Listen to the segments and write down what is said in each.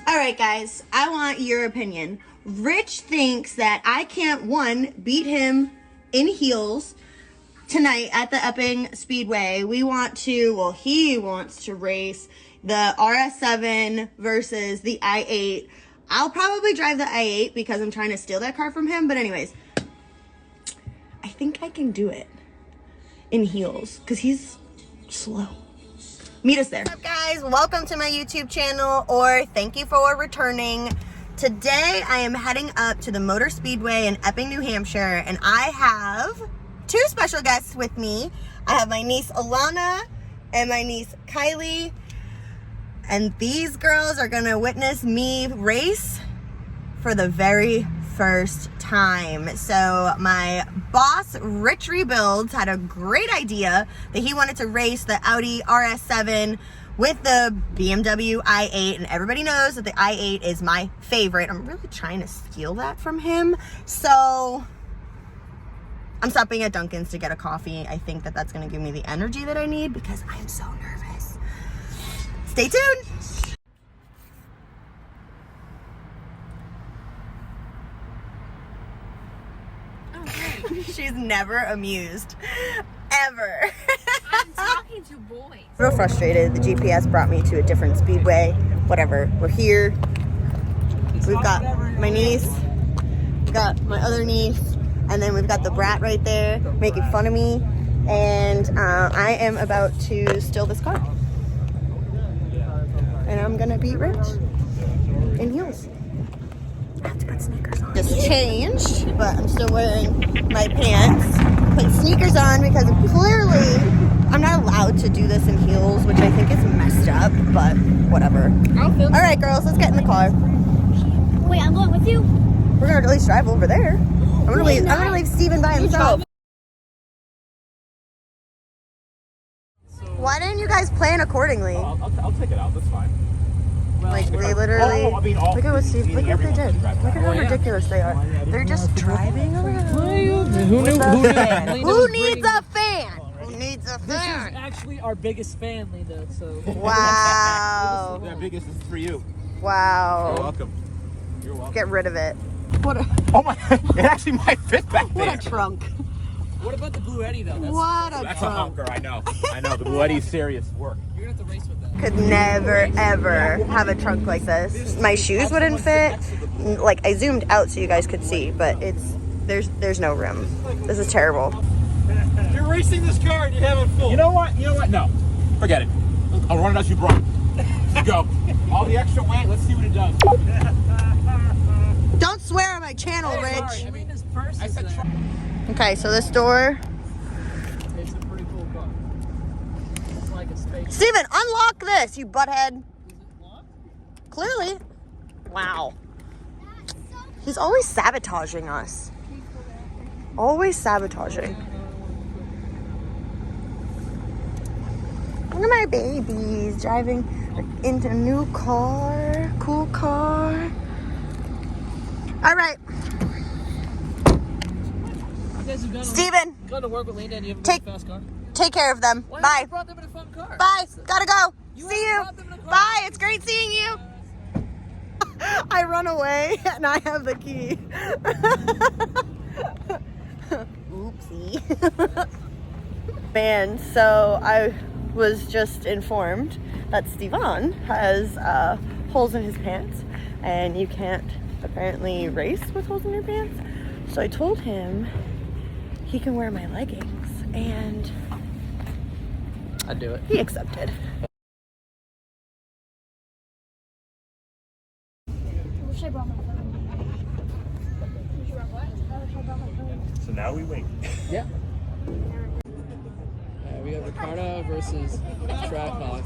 All right, guys, I want your opinion. Rich thinks that I can't, one, beat him in heels tonight at the Epping Speedway. He wants to race the RS7 versus the i8. I'll probably drive the i8 because I'm trying to steal that car from him. But anyways, I think I can do it in heels because he's slow. Meet us there. What's up, guys? Welcome to my YouTube channel, or thank you for returning. Today, I am heading up to the Motor Speedway in Epping, New Hampshire, and I have two special guests with me. I have my niece Alana and my niece Kylie, and these girls are gonna witness me race for the very first time. So my boss, Rich Rebuilds, had a great idea that he wanted to race the Audi RS7 with the BMW i8, and everybody knows that the i8 is my favorite. I'm really trying to steal that from him. So I'm stopping at Dunkin's to get a coffee. I think that that's gonna give me the energy that I need because I'm so nervous. Stay tuned. She's never amused, ever. I'm talking to boys. Real frustrated. The GPS brought me to a different speedway. Whatever. We're here. We've got my niece, we've got my other niece, and then we've got the brat right there making fun of me. And I am about to steal this car. And I'm gonna beat Rich in heels. I have to put sneakers on. Just changed, but I'm still wearing my pants. Put sneakers on because clearly I'm not allowed to do this in heels, which I think is messed up, but whatever. All right, girls, let's get in the car. Wait, I'm going with you? We're gonna at least drive over there. I'm gonna leave Steven by himself. Why didn't you guys plan accordingly? I'll take it out. That's fine. Like, they literally, look at what they did. Look at how ridiculous they are. They're just driving around. Who needs a fan? Who needs a This fan? is actually our biggest fan, Leenda, so. Wow. The biggest is for you. Wow. You're welcome. You're welcome. Get rid of it. Oh my! It actually might fit back there. What a trunk. What about the Blue Eddy, though? That's a honker. I know. The Blue Eddy's serious work. You're gonna have to race with that. Could never, ever have a trunk like this. My shoes wouldn't fit. Like, I zoomed out so you guys could see, but there's no room. This is terrible. You're racing this car and you have it full. You know what? No. Forget it. I'll run it as you brought it. Go. All the extra weight, let's see what it does. Don't swear on my channel, Rich. Sorry, I mean, this purse is there. Okay, so this door. It's a pretty cool car. It's like a space. Steven, unlock this, you butthead. Is it locked? Clearly. Wow. He's always sabotaging us. Always sabotaging. Look at my babies driving into a new car. Cool car. All right. You guys have Steven, gone to work with Leenda and you have a Take- really fast car? take care of them. Why Bye. haven't you brought them in a fun car? Bye. Gotta go. You See haven't you. brought them in a car. Bye. It's great seeing you. I run away and I have the key. Oopsie. Man, so I was just informed that Steven has holes in his pants and you can't apparently race with holes in your pants. So I told him he can wear my leggings and I'd do it. he accepted. Wish I brought my phone. Wish I brought what? I wish I brought my phone. So now we wait. Yeah. We have Ricardo versus Tripod.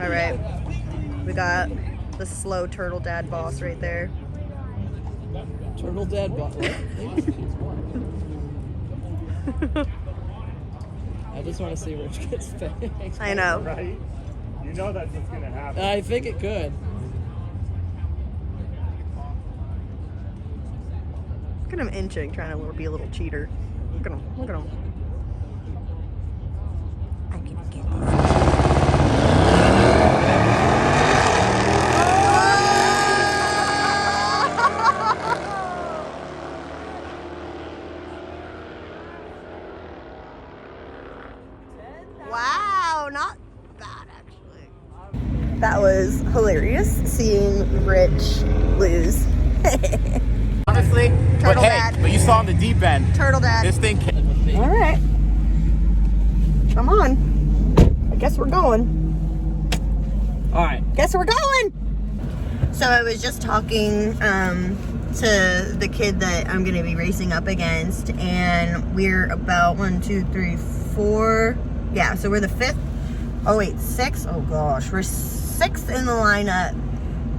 All right, we got the slow turtle dad boss right there. Turtle Dad Butler. I just want to see Rich gets spanked. I know. Right? You know that's what's gonna happen. I think it could. Look at him inching, trying to be a little cheater. Look at him. Look at him. I can get this. That was hilarious seeing Rich lose. Honestly, but Turtle hey, dad. but you saw in the deep end. Turtle dad. This thing. All right. Come on. I guess we're going. All right. Guess we're going. So I was just talking to the kid that I'm going to be racing up against, and we're about 1, 2, 3, 4. Yeah, so we're the 5th. Oh wait, 6. Oh gosh, we're 6th in the lineup,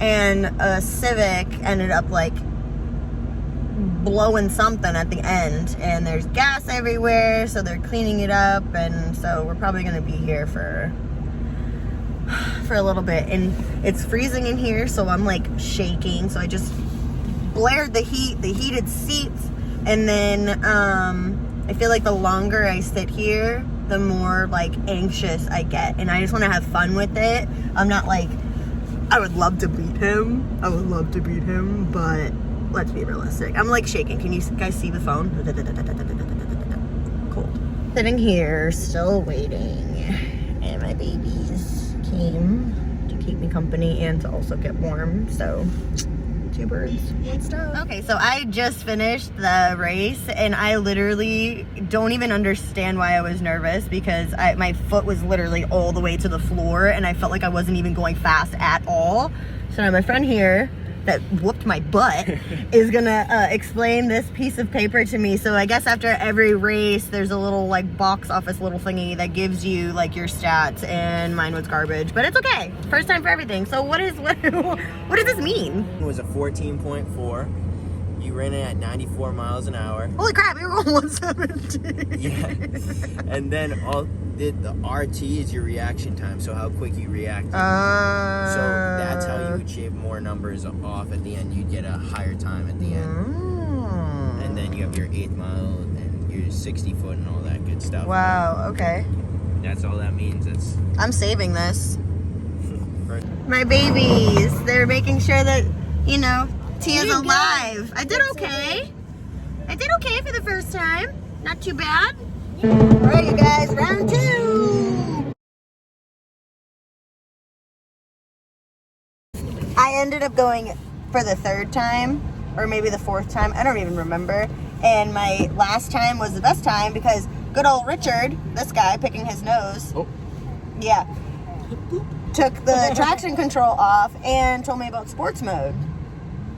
and a Civic ended up like blowing something at the end, and there's gas everywhere, so they're cleaning it up, and so we're probably going to be here for a little bit, and it's freezing in here, so I'm like shaking, so I just blared the heated seats, and then I feel like the longer I sit here, the more like anxious I get, and I just want to have fun with it. I'm not like, I would love to beat him, but let's be realistic. I'm like shaking. Can you guys see the phone? Cool. Sitting here, still waiting, and my babies came to keep me company and to also get warm, so 2 birds, 1 stone. Okay, so I just finished the race, and I literally don't even understand why I was nervous, because my foot was literally all the way to the floor, and I felt like I wasn't even going fast at all. So now my friend here that whooped my butt is gonna explain this piece of paper to me. So I guess after every race, there's a little like box office little thingy that gives you like your stats, and mine was garbage, but it's okay. First time for everything. So what does this mean? It was a 14.4. You ran it at 94 miles an hour. Holy crap, we were going 170. Yeah. And then the RT is your reaction time, so how quick you react. So that's how you would shave more numbers off at the end. You'd get a higher time at the end. And then you have your 8th mile and your 60 foot and all that good stuff. Wow, okay. That's all that means. I'm saving this. My babies, they're making sure that, you know, Tia's alive. I did okay. I did okay for the first time. Not too bad. All right, you guys, round 2. I ended up going for the 3rd time, or maybe the 4th time. I don't even remember. And my last time was the best time because good old Richard, this guy picking his nose. Oh. Yeah. Took the traction control off and told me about sports mode.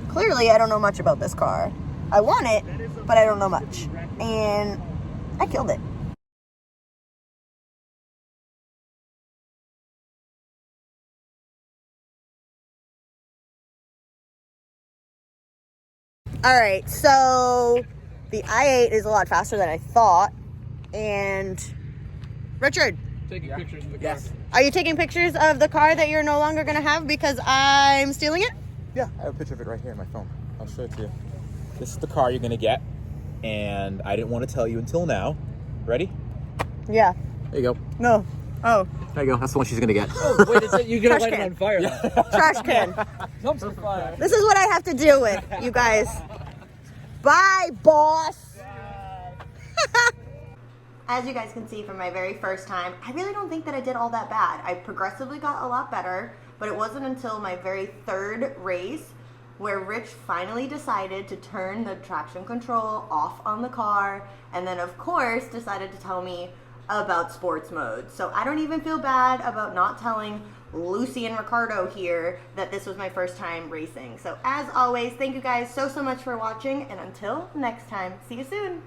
Clearly, I don't know much about this car. I want it, but I don't know much. And I killed it. All right, so the i8 is a lot faster than I thought. And Richard, Taking pictures of the car. Yes. are you taking pictures of the car that you're no longer gonna have because I'm stealing it? Yeah, I have a picture of it right here on my phone. I'll show it to you. This is the car you're gonna get, and I didn't want to tell you until now. Ready? Yeah. There you go. No. Oh, There you go. That's the one she's gonna get. Oh, wait, is it? You're gonna Trash light it can. on fire now. trash can. Dumpster fire. This is what I have to deal with, you guys. Bye, boss. As you guys can see from my very first time, I really don't think that I did all that bad. I progressively got a lot better, but it wasn't until my very 3rd race where Rich finally decided to turn the traction control off on the car, and then of course decided to tell me about sports mode. So I don't even feel bad about not telling Lucy and Ricardo here that this was my first time racing. So as always, thank you guys so much for watching, and until next time, see you soon.